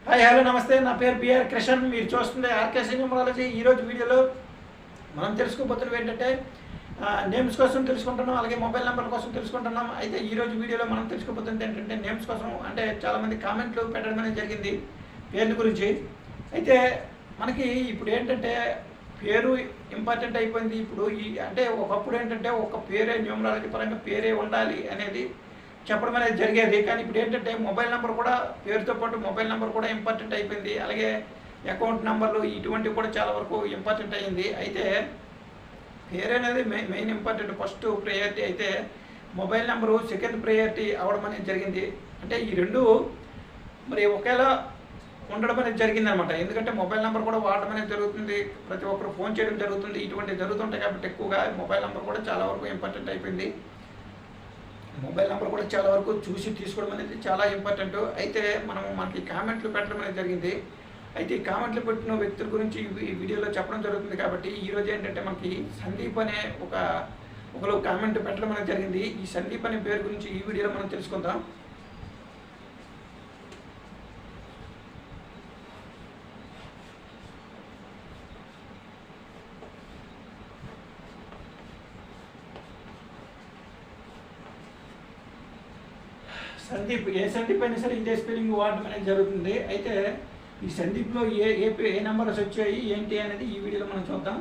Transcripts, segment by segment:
Hi hello నమస్తే, నా పేరు బిఆర్ కృష్ణన్. మీరు చూస్తుంది ఆర్కేసీ న్యూమరాలజీ. ఈరోజు వీడియోలో మనం తెలుసుకోబోతున్నవి ఏంటంటే నేమ్స్ కోసం తెలుసుకుంటున్నాం, అలాగే మొబైల్ నెంబర్ కోసం తెలుసుకుంటున్నాం. అయితే ఈరోజు వీడియోలో మనం తెలుసుకోబోతుంది ఏంటంటే నేమ్స్ కోసం. అంటే చాలామంది కామెంట్లు పెట్టడం అనేది జరిగింది పేర్ల గురించి. అయితే మనకి ఇప్పుడు ఏంటంటే పేరు ఇంపార్టెంట్ అయిపోయింది. ఇప్పుడు అంటే ఒకప్పుడు ఏంటంటే ఒక పేరే న్యూమరాలజీ పరంగా పేరే ఉండాలి అనేది చెప్పడం అనేది జరిగేది. కానీ ఇప్పుడు ఏంటంటే మొబైల్ నెంబర్ కూడా, పేరుతో పాటు మొబైల్ నెంబర్ కూడా ఇంపార్టెంట్ అయిపోయింది. అలాగే అకౌంట్ నెంబర్లు ఇటువంటివి కూడా చాలా వరకు ఇంపార్టెంట్ అయ్యింది. అయితే పేరు అనేది మెయిన్ ఇంపార్టెంట్, ఫస్ట్ ప్రయారిటీ. అయితే మొబైల్ నెంబరు సెకండ్ ప్రయారిటీ అవ్వడం అనేది జరిగింది. అంటే ఈ రెండు మరి ఒకేలా ఉండడం అనేది జరిగింది అనమాట. ఎందుకంటే మొబైల్ నెంబర్ కూడా వాడడం అనేది జరుగుతుంది, ప్రతి ఒక్కరు ఫోన్ చేయడం జరుగుతుంది, ఇటువంటివి జరుగుతుంటాయి. కాబట్టి ఎక్కువగా మొబైల్ నెంబర్ కూడా చాలా వరకు ఇంపార్టెంట్ అయిపోయింది. మొబైల్ నెంబర్ కూడా చాలా వరకు చూసి తీసుకోవడం అనేది చాలా ఇంపార్టెంట్. అయితే మనకి కామెంట్లు పెట్టడం అనేది జరిగింది. అయితే ఈ కామెంట్లు పెట్టిన వ్యక్తుల గురించి ఈ వీడియోలో చెప్పడం జరుగుతుంది. కాబట్టి ఈరోజు ఏంటంటే మనకి సందీప్ అనే ఒకరు కామెంట్ పెట్టడం అనేది జరిగింది. ఈ సందీప్ అనే పేరు గురించి ఈ వీడియోలో మనం తెలుసుకుందాం. సందీప్, ఏ సందీప్ అయినా సరే ఇదే స్పెల్లింగ్ వాడడం అనేది జరుగుతుంది. అయితే ఈ సందీప్లో ఏ నెంబర్స్ వచ్చాయి ఏంటి అనేది ఈ వీడియోలో మనం చూద్దాం.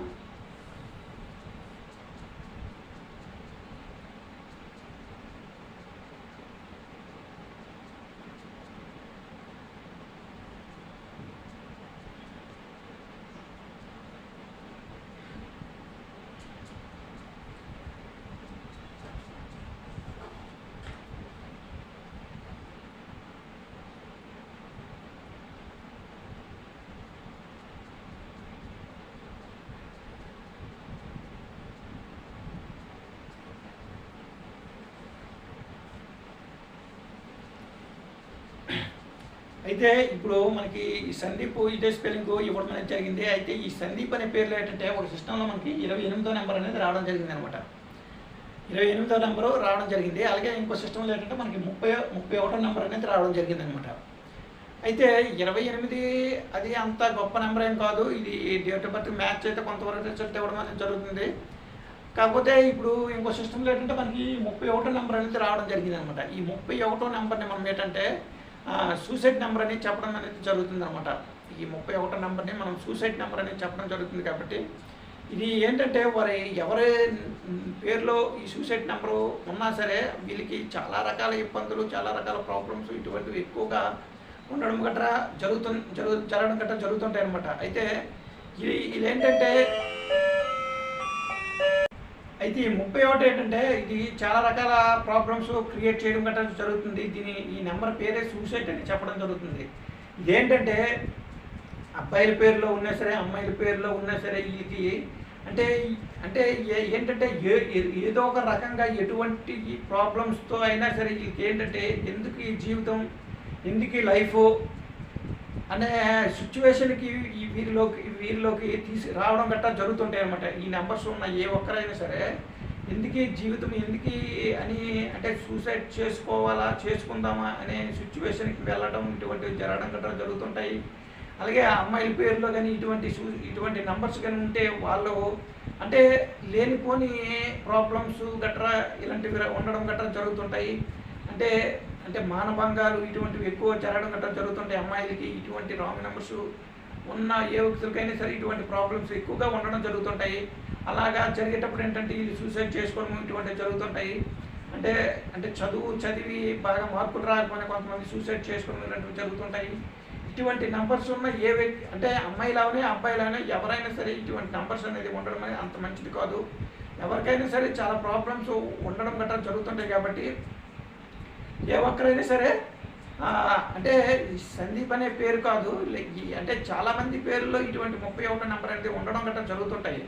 అయితే ఇప్పుడు మనకి ఈ సందీప్ ఇదే స్పెల్లింగ్ ఇవ్వడం అనేది జరిగింది. అయితే ఈ సందీప్ అనే పేర్లు ఏంటంటే ఒక సిస్టంలో మనకి 28వ నెంబర్ అనేది రావడం జరిగింది అనమాట. 28వ నెంబరు రావడం జరిగింది. అలాగే ఇంకో సిస్టంలో ఏంటంటే మనకి 31వ నెంబర్ అనేది రావడం జరిగింది అనమాట. అయితే 28 అది అంత గొప్ప నెంబర్ ఏం కాదు. ఇది డేట్ ఆఫ్ బర్త్ మ్యాచ్ అయితే కొంతవరకు రిజల్ట్ ఇవ్వడం అనేది జరుగుతుంది. కాకపోతే ఇప్పుడు ఇంకో సిస్టంలో ఏంటంటే మనకి 31వ నెంబర్ అనేది రావడం జరిగింది అనమాట. ఈ 31వ నెంబర్ని మనం ఏంటంటే సూసైడ్ నెంబర్ అని చెప్పడం అనేది జరుగుతుంది అనమాట. ఈ 31వ నెంబర్ని మనం సూసైడ్ నెంబర్ అనేది చెప్పడం జరుగుతుంది. కాబట్టి ఇది ఏంటంటే ఎవరి పేరులో ఈ సూసైడ్ నెంబరు ఉన్నా సరే వీళ్ళకి చాలా రకాల ఇబ్బందులు, చాలా రకాల ప్రాబ్లమ్స్ ఇటువంటివి ఎక్కువగా ఉండడం గట్రా జరగడం గట్రా జరుగుతుంటాయి అనమాట. అయితే ఇదేంటంటే అయితే ఈ 31 ఏంటంటే ఇది చాలా రకాల ప్రాబ్లమ్స్ క్రియేట్ చేయడం గట్రా జరుగుతుంది. ఈ నెంబర్ పేరే సూసైడ్ అని చెప్పడం జరుగుతుంది. ఇదేంటంటే అబ్బాయిల పేరులో ఉన్నా సరే, అమ్మాయిల పేరులో ఉన్నా సరే వీళ్ళకి అంటే ఏంటంటే ఏదో ఒక రకంగా ఎటువంటి ప్రాబ్లమ్స్తో అయినా సరే వీళ్ళకి ఏంటంటే ఎందుకు ఈ జీవితం, ఎందుకు ఈ లైఫ్ అనే సిచ్యువేషన్కి వీరిలోకి రావడం గట్టా జరుగుతుంటాయి అనమాట. ఈ నెంబర్స్ ఉన్న ఏ ఒక్కరైనా సరే ఎందుకు జీవితం, ఎందుకు అని అంటే సూసైడ్ చేసుకుందామా అనే సిచ్యువేషన్కి వెళ్ళడం, ఇటువంటివి జరగడం గట్రా జరుగుతుంటాయి. అలాగే అమ్మాయిల పేరులో కానీ ఇటువంటి నెంబర్స్ కానీ ఉంటే వాళ్ళు అంటే లేనిపోని ప్రాబ్లమ్స్ గట్రా ఇలాంటివి ఉండడం గట్రా జరుగుతుంటాయి. అంటే మానభంగాలు ఇటువంటివి ఎక్కువ జరగడం గట్రా జరుగుతుంటాయి అమ్మాయిలకి. ఇటువంటి రాంగ్ నెంబర్స్ ఉన్న ఏ వ్యక్తులకైనా సరే ఇటువంటి ప్రాబ్లమ్స్ ఎక్కువగా ఉండడం జరుగుతుంటాయి. అలాగా జరిగేటప్పుడు ఏంటంటే వీళ్ళు సూసైడ్ చేసుకోవడం ఇటువంటివి జరుగుతుంటాయి. అంటే చదివి బాగా మార్కులు రాకపోయినా కొంతమంది సూసైడ్ చేసుకోవడం ఇలాంటివి జరుగుతుంటాయి. ఇటువంటి నెంబర్స్ ఉన్న ఏ వ్యక్తి అంటే అమ్మాయిలానే అబ్బాయిలానే ఎవరైనా సరే ఇటువంటి నెంబర్స్ అనేది ఉండడం అనేది అంత మంచిది కాదు. ఎవరికైనా సరే చాలా ప్రాబ్లమ్స్ ఉండడం గట్రా జరుగుతుంటాయి. కాబట్టి ఏ ఒక్కరైనా సరే అంటే సందీప్ అనే పేరు కాదు, అంటే చాలామంది పేర్లలో ఇటువంటి 31 నెంబర్ అనేది ఉండడం గట్రా జరుగుతుంటాయి.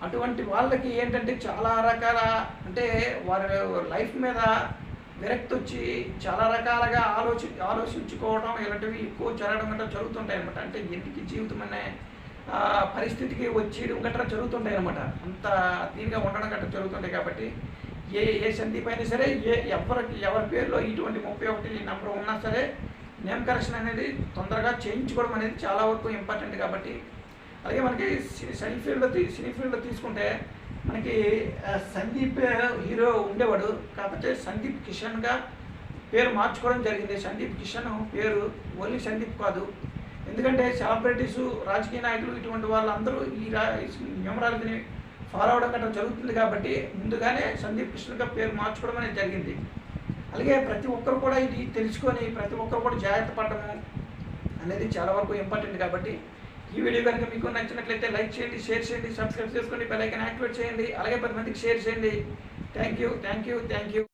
అటువంటి వాళ్ళకి ఏంటంటే చాలా రకాల అంటే వారి లైఫ్ మీద విరక్తి వచ్చి చాలా రకాలుగా ఆలోచించుకోవడం ఇలాంటివి ఎక్కువ జరగడం గట్రా జరుగుతుంటాయి అనమాట. అంటే ఎందుకు జీవితం అనే పరిస్థితికి వచ్చేయడం గట్రా జరుగుతుంటాయి అనమాట. అంత దీనిగా ఉండడం గట్రా జరుగుతుంటాయి. కాబట్టి ఏ సందీప్ అయినా సరే ఎవరి పేరులో ఇటువంటి 31 నెంబర్ ఉన్నా సరే నేమ్ కరెక్షన్ అనేది తొందరగా చేయించుకోవడం అనేది చాలా వరకు ఇంపార్టెంట్ కాబట్టి. అలాగే మనకి సినీ ఫీల్డ్లో తీసుకుంటే మనకి సందీప్ హీరో ఉండేవాడు, కాకపోతే సందీప్ కిషన్గా పేరు మార్చుకోవడం జరిగింది. సందీప్ కిషన్ పేరు ఓన్లీ సందీప్ కాదు, ఎందుకంటే సెలబ్రిటీసు, రాజకీయ నాయకులు ఇటువంటి వాళ్ళందరూ ఈ న్యూమరాలజీని ఫాలో అవడం గట్రా జరుగుతుంది కాబట్టి ముందుగానే సందీప్ కిషన్గా పేరు మార్చుకోవడం అనేది జరిగింది. అలాగే ప్రతి ఒక్కరు కూడా ఇది తెలుసుకొని ప్రతి ఒక్కరు కూడా జాగ్రత్త పడడము అనేది చాలా వరకు ఇంపార్టెంట్ కాబట్టి. ఈ వీడియో కనుక మీకు నచ్చినట్లయితే లైక్ చేయండి, షేర్ చేయండి, సబ్స్క్రైబ్ చేసుకోండి, బెల్ ఐకాన్ యాక్టివేట్ చేయండి, అలాగే 10 మందికి షేర్ చేయండి. Thank you.